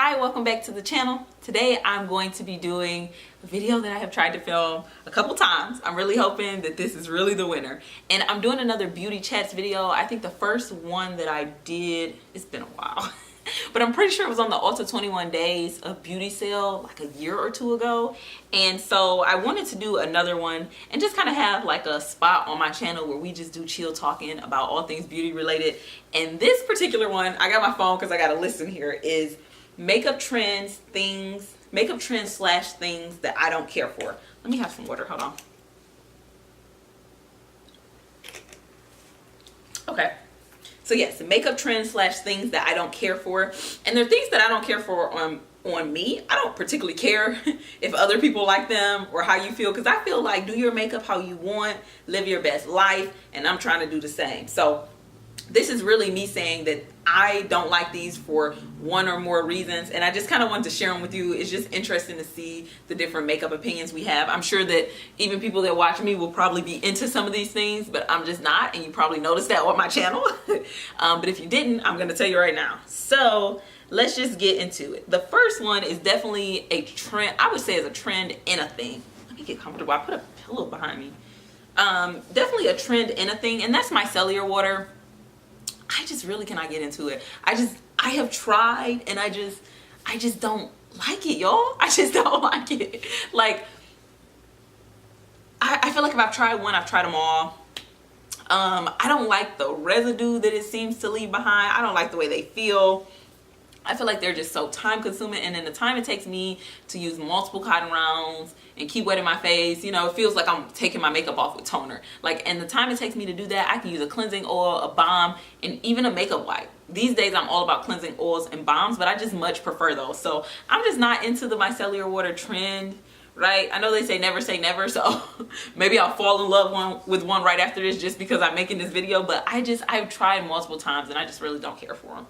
Hi, welcome back to the channel. Today I'm going to be doing a video that I have tried to film a couple times. I'm really hoping that this is really the winner. And I'm doing another beauty chats video. I think the first one that I did, it's been a while. But I'm pretty sure it was on the Ulta 21 Days of Beauty sale like a year or two ago. And so I wanted to do another one and just kind of have like a spot on my channel where we just do chill talking about all things beauty related. And this particular one, I got my phone because I got a list in here, is makeup trends slash things that I don't care for. Let me have some water, hold on. Okay. So yes, makeup trends slash things that I don't care for. And they're things that I don't care for on me. I don't particularly care if other people like them or how you feel, because I feel like do your makeup how you want, live your best life, and I'm trying to do the same. So this is really me saying that I don't like these for one or more reasons, and I just kind of wanted to share them with you. It's just interesting to see the different makeup opinions we have. I'm sure that even people that watch me will probably be into some of these things, but I'm just not, and you probably noticed that on my channel. But if you didn't, I'm going to tell you right now. So let's just get into it. The first one is definitely a trend. I would say it's a trend in a thing. Let me get comfortable. I put a pillow behind me. Definitely a trend in a thing, and that's micellar water. I just really cannot get into it. I have tried and I just don't like it, y'all. I just don't like it. Like, I feel like if I've tried one, I've tried them all. I don't like the residue that it seems to leave behind. I don't like the way they feel. I feel like they're just so time consuming, and then the time it takes me to use multiple cotton rounds and keep wetting my face, you know, it feels like I'm taking my makeup off with toner. Like, and the time it takes me to do that, I can use a cleansing oil, a balm, and even a makeup wipe. These days I'm all about cleansing oils and balms, but I just much prefer those. So I'm just not into the micellar water trend, right? I know they say never, so maybe I'll fall in love with one right after this just because I'm making this video, but I've tried multiple times and I just really don't care for them.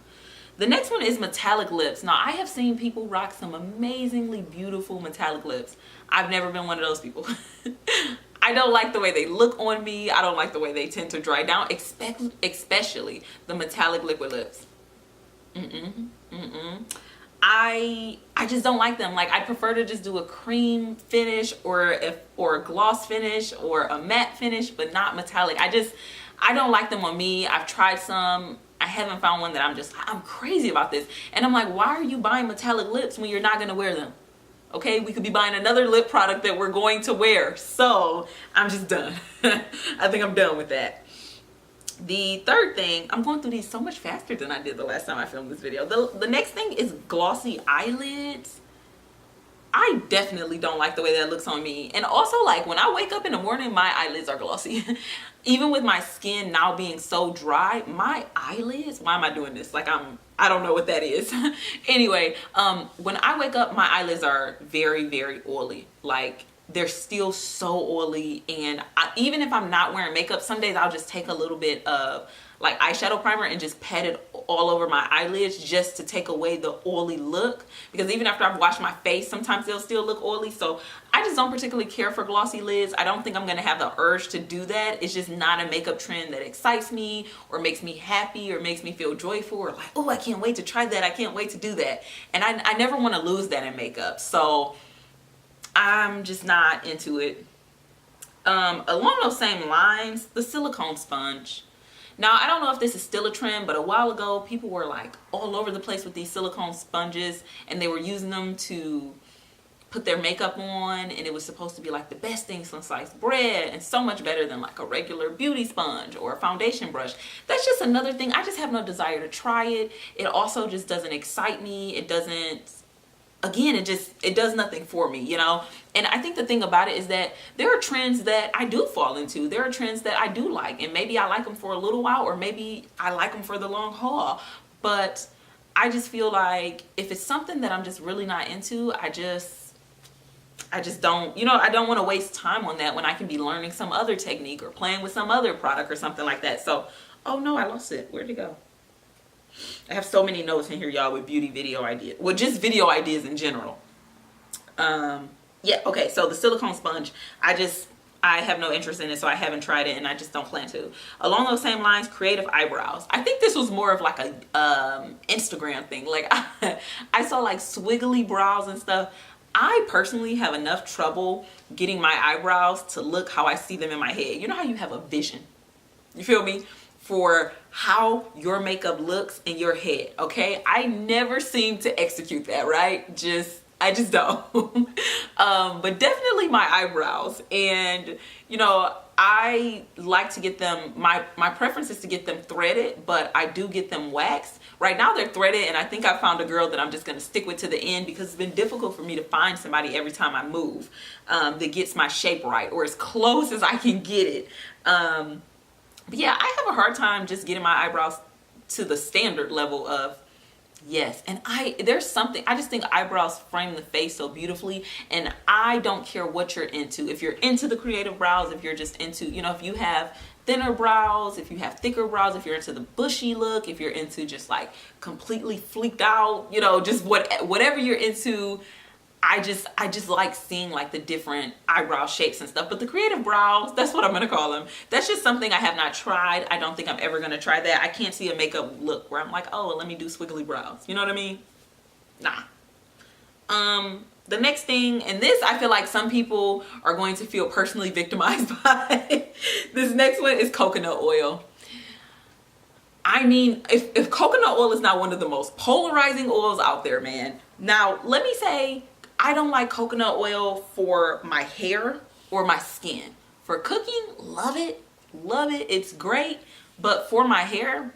The next one is metallic lips. Now, I have seen people rock some amazingly beautiful metallic lips. I've never been one of those people. I don't like the way they look on me. I don't like the way they tend to dry down, especially the metallic liquid lips. I just don't like them. Like, I prefer to just do a cream finish or a gloss finish or a matte finish, but not metallic. I don't like them on me. I've tried some. I haven't found one that I'm crazy about this. And I'm like, why are you buying metallic lips when you're not going to wear them? Okay, we could be buying another lip product that we're going to wear. So I'm just done. I think I'm done with that. The third thing, I'm going through these so much faster than I did the last time I filmed this video. The next thing is glossy eyelids. I definitely don't like the way that looks on me. And also, like, when I wake up in the morning, my eyelids are glossy. Even with my skin now being so dry, my eyelids, why am I doing this? Like, I don't know what that is. Anyway, when I wake up, my eyelids are very, very oily. Like, they're still so oily. And even if I'm not wearing makeup, some days I'll just take a little bit of like eyeshadow primer and just pat it all over my eyelids just to take away the oily look, because even after I've washed my face, sometimes they'll still look oily. So I just don't particularly care for glossy lids. I don't think I'm gonna have the urge to do that. It's just not a makeup trend that excites me or makes me happy or makes me feel joyful or like, oh, I can't wait to try that, I can't wait to do that. And I never want to lose that in makeup, so I'm just not into it. Along those same lines, the silicone sponge. Now, I don't know if this is still a trend, but a while ago, people were like all over the place with these silicone sponges, and they were using them to put their makeup on, and it was supposed to be like the best thing since sliced bread and so much better than like a regular beauty sponge or a foundation brush. That's just another thing. I just have no desire to try it. It also just doesn't excite me. It doesn't, again, it does nothing for me, you know. And I think the thing about it is that there are trends that I do fall into. There are trends that I do like, and maybe I like them for a little while, or maybe I like them for the long haul. But I just feel like if it's something that I'm just really not into, I just don't, you know, I don't want to waste time on that when I can be learning some other technique or playing with some other product or something like that. So, oh no, I lost it. Where'd it go? I have so many notes in here, y'all, with beauty video ideas. Well, just video ideas in general. Yeah, okay, so the silicone sponge, I I have no interest in it, so I haven't tried it, and I just don't plan to. Along those same lines, creative eyebrows. I think this was more of like a Instagram thing. Like I saw like swiggly brows and stuff. I personally have enough trouble getting my eyebrows to look how I see them in my head. You know how you have a vision, you feel me, for how your makeup looks in your head, okay? I never seem to execute that, right? I just don't. But definitely my eyebrows. And, you know, I like to get them, my preference is to get them threaded, but I do get them waxed. Right now they're threaded, and I think I found a girl that I'm just gonna stick with to the end, because it's been difficult for me to find somebody every time I move that gets my shape right, or as close as I can get it. But yeah, I have a hard time just getting my eyebrows to the standard level of yes. And there's something, I just think eyebrows frame the face so beautifully, and I don't care what you're into. If you're into the creative brows, if you're just into, you know, if you have thinner brows, if you have thicker brows, if you're into the bushy look, if you're into just like completely fleeked out, you know, just whatever you're into, I just like seeing like the different eyebrow shapes and stuff. But the creative brows, that's what I'm gonna call them, that's just something I have not tried. I don't think I'm ever gonna try that. I can't see a makeup look where I'm like, oh, well, let me do squiggly brows, you know what I mean? Nah. The next thing, and this I feel like some people are going to feel personally victimized by. This next one is coconut oil. I mean, if coconut oil is not one of the most polarizing oils out there, man. Now, let me say, I don't like coconut oil for my hair or my skin. For cooking, love it, it's great. But for my hair,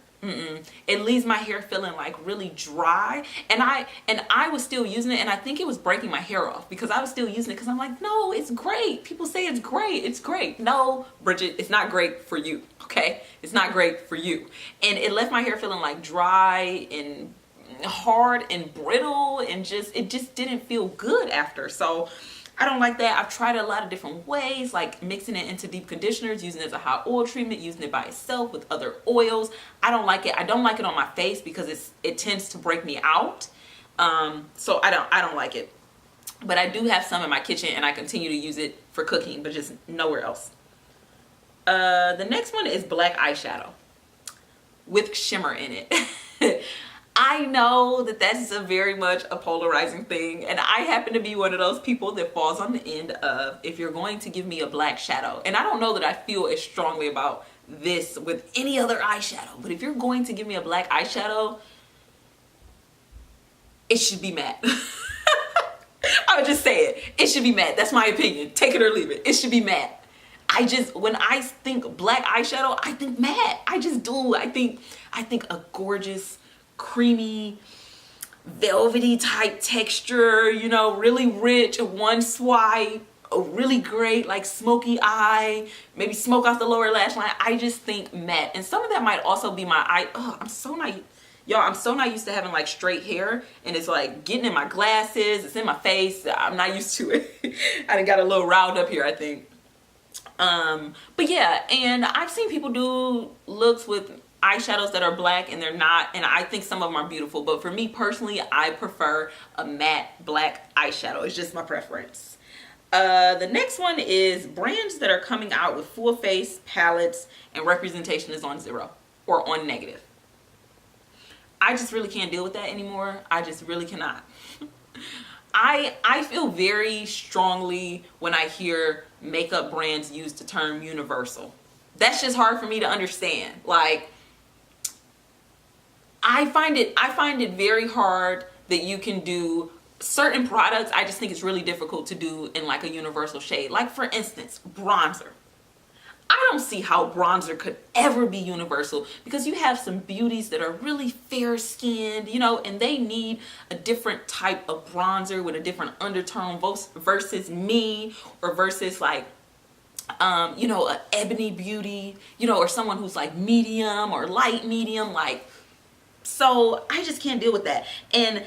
it leaves my hair feeling like really dry. And I was still using it, and I think it was breaking my hair off because I was still using it because I'm like, no, it's great. People say it's great, it's great. No, Bridget, it's not great for you, okay? It's not great for you. And it left my hair feeling like dry and hard and brittle, and it just didn't feel good after. So I don't like that. I've tried it a lot of different ways, like mixing it into deep conditioners, using it as a hot oil treatment, using it by itself with other oils. I don't like it. I don't like it on my face because it tends to break me out. So I don't like it. But I do have some in my kitchen, and I continue to use it for cooking, but just nowhere else. The next one is black eyeshadow with shimmer in it. I know that that's a very much a polarizing thing, and I happen to be one of those people that falls on the end of, if you're going to give me a black shadow, and I don't know that I feel as strongly about this with any other eyeshadow, but if you're going to give me a black eyeshadow, it should be matte. I would just say it should be matte. That's my opinion. Take it or leave it. It should be matte. When I think black eyeshadow, I think matte. I just do. I think a gorgeous, creamy, velvety type texture, you know, really rich, one swipe, a really great like smoky eye, maybe smoke off the lower lash line. I just think matte. And some of that might also be my eye. Oh, I'm so not, y'all, I'm so not used to having like straight hair, and it's like getting in my glasses, it's in my face. I'm not used to it. I done got a little riled up here, I think. But yeah, and I've seen people do looks with eyeshadows that are black and they're not, and I think some of them are beautiful, but for me personally, I prefer a matte black eyeshadow. It's just my preference. The next one is brands that are coming out with full face palettes and representation is on 0 or on negative. I just really can't deal with that anymore. I just really cannot. I feel very strongly when I hear makeup brands use the term universal. That's just hard for me to understand. Like, I find it very hard that you can do certain products. I just think it's really difficult to do in like a universal shade. Like for instance, bronzer. I don't see how bronzer could ever be universal, because you have some beauties that are really fair skinned, you know, and they need a different type of bronzer with a different undertone versus me, or versus like you know, an ebony beauty, you know, or someone who's like medium or light medium, like. So I just can't deal with that. And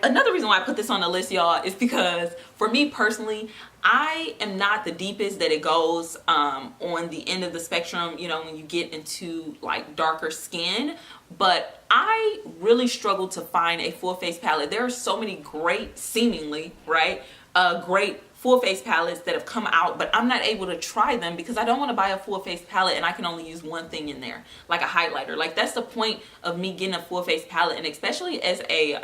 another reason why I put this on the list, y'all, is because for me personally, I am not the deepest that it goes on the end of the spectrum, you know, when you get into like darker skin. But I really struggle to find a full face palette. There are so many great, seemingly, right, great full face palettes that have come out, but I'm not able to try them because I don't want to buy a full face palette and I can only use one thing in there, like a highlighter. Like, that's the point of me getting a full face palette. And especially as a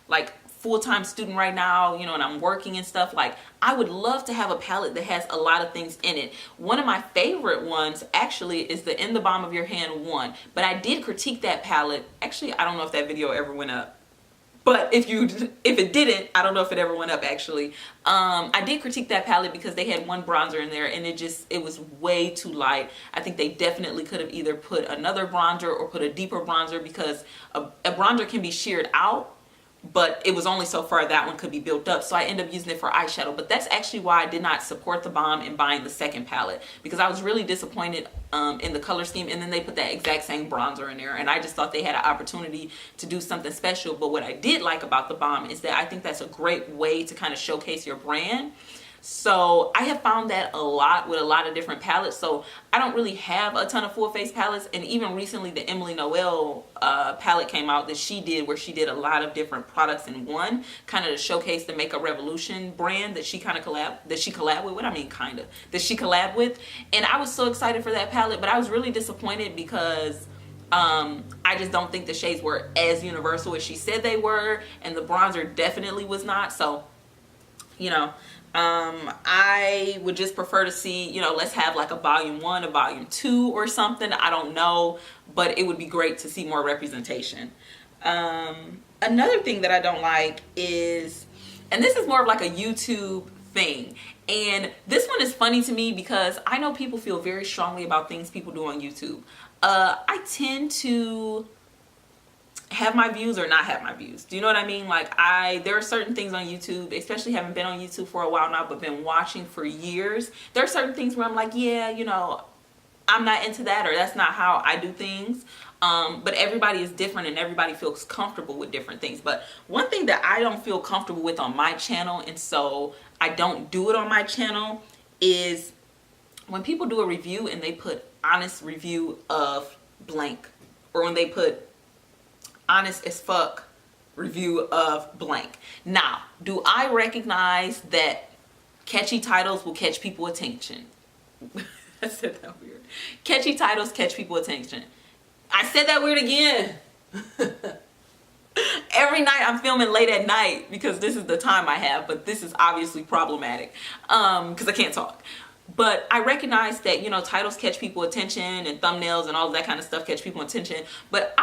like full-time student right now, you know, and I'm working and stuff, like, I would love to have a palette that has a lot of things in it. One of my favorite ones actually is the In the Palm of Your Hand one, but I did critique that palette. Actually, I don't know if that video ever went up. But if it didn't, I don't know if it ever went up actually. I did critique that palette because they had one bronzer in there and it was way too light. I think they definitely could have either put another bronzer or put a deeper bronzer, because a bronzer can be sheared out, but it was only so far that one could be built up. So I ended up using it for eyeshadow. But that's actually why I did not support the bomb in buying the second palette, because I was really disappointed in the color scheme. And then they put that exact same bronzer in there, and I just thought they had an opportunity to do something special. But what I did like about the bomb is that I think that's a great way to kind of showcase your brand. So I have found that a lot with a lot of different palettes. So I don't really have a ton of full face palettes. And even recently the Emily Noel palette came out that she did, where she did a lot of different products in one, kind of to showcase the Makeup Revolution brand that she collabed with. And I was so excited for that palette, but I was really disappointed because I just don't think the shades were as universal as she said they were, and the bronzer definitely was not. So, you know, I would just prefer to see, you know, let's have like a volume 1, a volume 2 or something. I don't know, but it would be great to see more representation. Another thing that I don't like is, and this is more of like a YouTube thing, and this one is funny to me because I know people feel very strongly about things people do on YouTube. I tend to have my views or not have my views. Do you know what I mean? Like, there are certain things on YouTube, especially having been on YouTube for a while now, but been watching for years. There are certain things where I'm like, yeah, you know, I'm not into that, or that's not how I do things. But everybody is different and everybody feels comfortable with different things. But one thing that I don't feel comfortable with on my channel, and so I don't do it on my channel, is when people do a review and they put honest review of blank, or when they put honest as fuck review of blank. Now, do I recognize that catchy titles will catch people attention? I said that weird. Catchy titles catch people attention. I said that weird again. Every night I'm filming late at night because this is the time I have, but this is obviously problematic because I can't talk. But I recognize that, you know, titles catch people attention and thumbnails and all of that kind of stuff catch people attention. But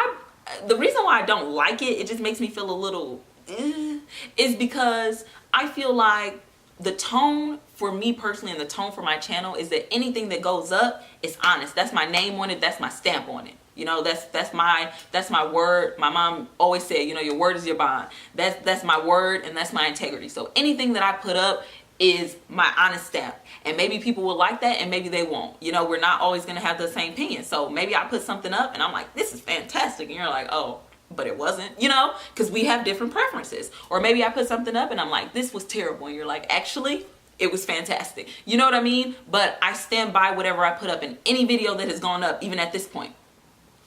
the reason why I don't like it just makes me feel a little is because I feel like the tone for me personally and the tone for my channel is that anything that goes up is honest. That's my name on it. That's my stamp on it. You know, that's my word. My mom always said, you know, your word is your bond. That's my word and that's my integrity. So anything that I put up is my honest stamp, and maybe people will like that and maybe they won't. You know, we're not always going to have the same opinion. So maybe I put something up and I'm like, this is fantastic, and you're like, oh, but it wasn't, you know, because we have different preferences. Or maybe I put something up and I'm like, this was terrible, and you're like, actually it was fantastic. You know what I mean? But I stand by whatever I put up in any video that has gone up, even at this point.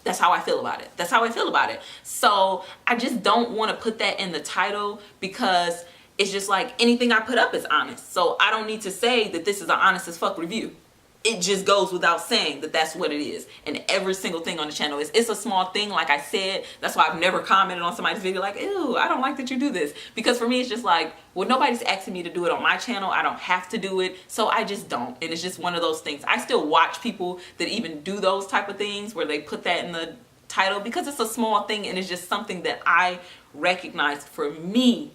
That's how I feel about it. That's how I feel about it. So I just don't want to put that in the title, because it's just like anything I put up is honest. So I don't need to say that this is an honest as fuck review. It just goes without saying that that's what it is. And every single thing on the channel it's a small thing, like I said. That's why I've never commented on somebody's video like, ew, I don't like that you do this. Because for me, it's just like, well, nobody's asking me to do it on my channel. I don't have to do it. So I just don't. And it's just one of those things. I still watch people that even do those type of things where they put that in the title, because it's a small thing and it's just something that I recognize for me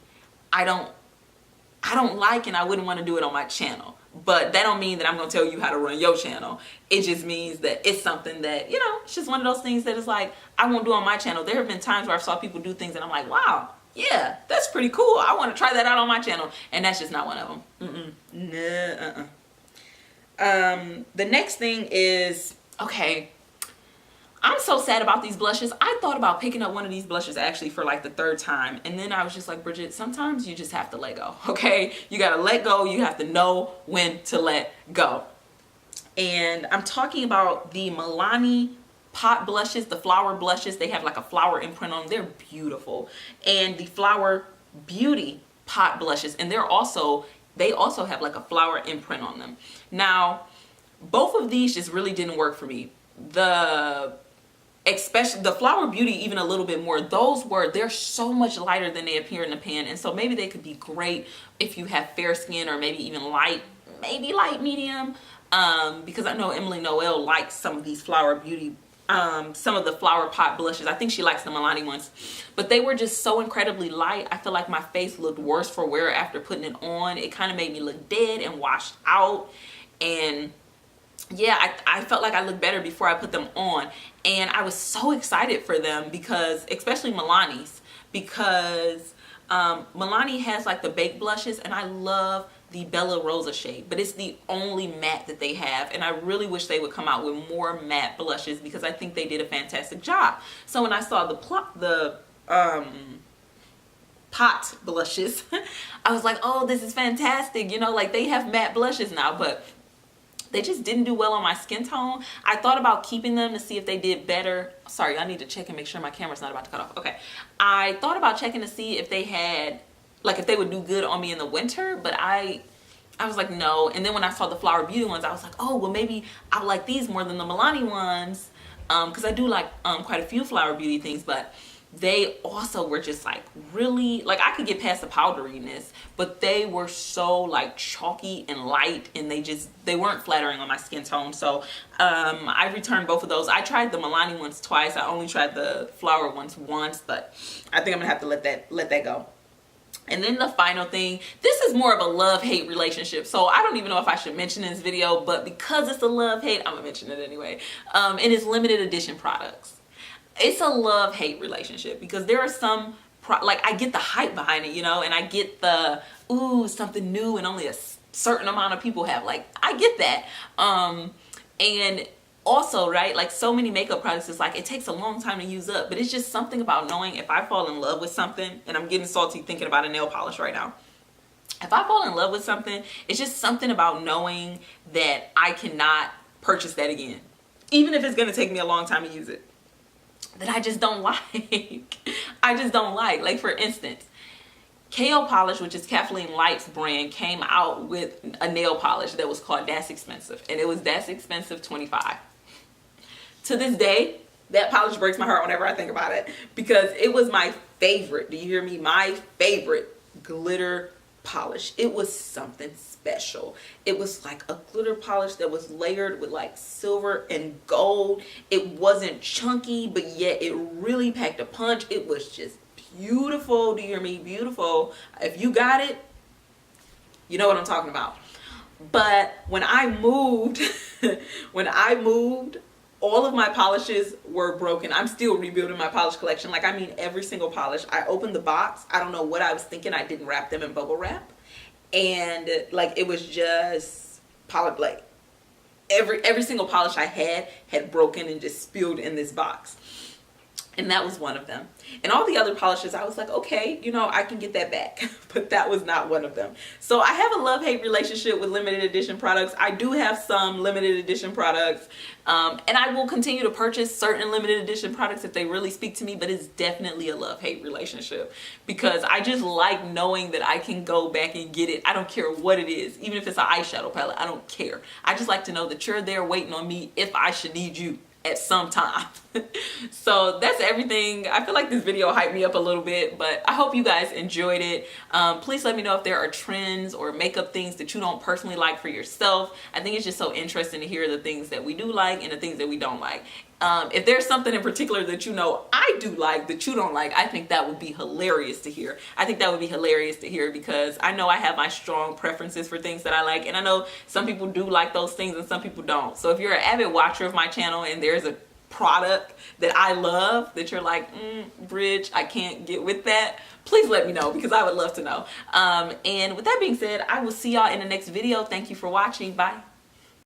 I don't like, and I wouldn't want to do it on my channel. But that don't mean that I'm going to tell you how to run your channel. It just means that it's something that, you know, it's just one of those things that is like, I won't do on my channel. There have been times where I saw people do things and I'm like, wow, yeah, that's pretty cool. I want to try that out on my channel. And that's just not one of them. The next thing is, okay, I'm so sad about these blushes. I thought about picking up one of these blushes actually for like the 3rd time. And then I was just like, Bridget, sometimes you just have to let go, okay? You gotta let go. You have to know when to let go. And I'm talking about the Milani pot blushes, the flower blushes. They have like a flower imprint on them. They're beautiful. And the Flower Beauty pot blushes. And they're also they also have like a flower imprint on them. Now, both of these just really didn't work for me. Especially the Flower Beauty, even a little bit more. They're so much lighter than they appear in the pan, and so maybe they could be great if you have fair skin, or maybe even maybe light medium, because I know Emily Noel likes some of these Flower Beauty, some of the Flower Pot blushes. I think she likes the Milani ones, but they were just so incredibly light. I feel like my face looked worse for wear after putting it on. It kind of made me look dead and washed out, and yeah, I felt like I looked better before I put them on. And I was so excited for them, because, especially Milani's, because Milani has like the baked blushes, and I love the Bella Rosa shade, but it's the only matte that they have, and I really wish they would come out with more matte blushes, because I think they did a fantastic job. So when I saw the pot blushes, I was like, oh, this is fantastic, you know, like they have matte blushes now, but they just didn't do well on my skin tone. I thought about keeping them to see if they did better. Sorry, I need to check and make sure my camera's not about to cut off. Okay. I thought about checking to see if they had, like, if they would do good on me in the winter, but I was like, no. And then when I saw the Flower Beauty ones, I was like, oh, well, maybe I like these more than the Milani ones, because I do like quite a few Flower Beauty things, but they also were just like really, like, I could get past the powderiness, but they were so like chalky and light, and they weren't flattering on my skin tone. So I returned both of those. I tried the Milani ones twice. I only tried the Flower ones once, but I think I'm gonna have to let that go. And then the final thing, this is more of a love-hate relationship, so I don't even know if I should mention this video, but because it's a love-hate, I'm gonna mention it anyway. And it's limited edition products. It's a love-hate relationship, because there are some like, I get the hype behind it, you know, and I get the, ooh, something new and only a certain amount of people have, like, I get that. And also, right, like, so many makeup products, it's like it takes a long time to use up, but it's just something about knowing, if I fall in love with something, and I'm getting salty thinking about a nail polish right now, if I fall in love with something, it's just something about knowing that I cannot purchase that again, even if it's going to take me a long time to use it, that I just don't like. I just don't like. Like, for instance, KO Polish, which is Kathleen Light's brand, came out with a nail polish that was called That's Expensive, and it was That's Expensive 25. To this day, that polish breaks my heart whenever I think about it, because it was my favorite, do you hear me, my favorite glitter polish. It was something special. It was like a glitter polish that was layered with like silver and gold. It wasn't chunky, but yet it really packed a punch. It was just beautiful. Do you hear me? Beautiful. If you got it, you know what I'm talking about. But when I moved, all of my polishes were broken. I'm still rebuilding my polish collection. Like, I mean, every single polish. I opened the box. I don't know what I was thinking. I didn't wrap them in bubble wrap. And like, it was just polish, like every single polish I had broken and just spilled in this box. And that was one of them. And all the other polishes, I was like, okay, you know, I can get that back. But that was not one of them. So I have a love-hate relationship with limited edition products. I do have some limited edition products. And I will continue to purchase certain limited edition products if they really speak to me. But it's definitely a love-hate relationship, because I just like knowing that I can go back and get it. I don't care what it is. Even if it's an eyeshadow palette, I don't care. I just like to know that you're there waiting on me if I should need you at some time. So that's everything. I feel like this video hyped me up a little bit, but I hope you guys enjoyed it. Please let me know if there are trends or makeup things that you don't personally like for yourself. I think it's just so interesting to hear the things that we do like and the things that we don't like. If there's something in particular that you know I do like that you don't like, I think that would be hilarious to hear. I think that would be hilarious to hear, because I know I have my strong preferences for things that I like, and I know some people do like those things and some people don't. So if you're an avid watcher of my channel and there's a product that I love that you're like, Bridge, I can't get with that, please let me know, because I would love to know. And with that being said, I will see y'all in the next video. Thank you for watching. Bye.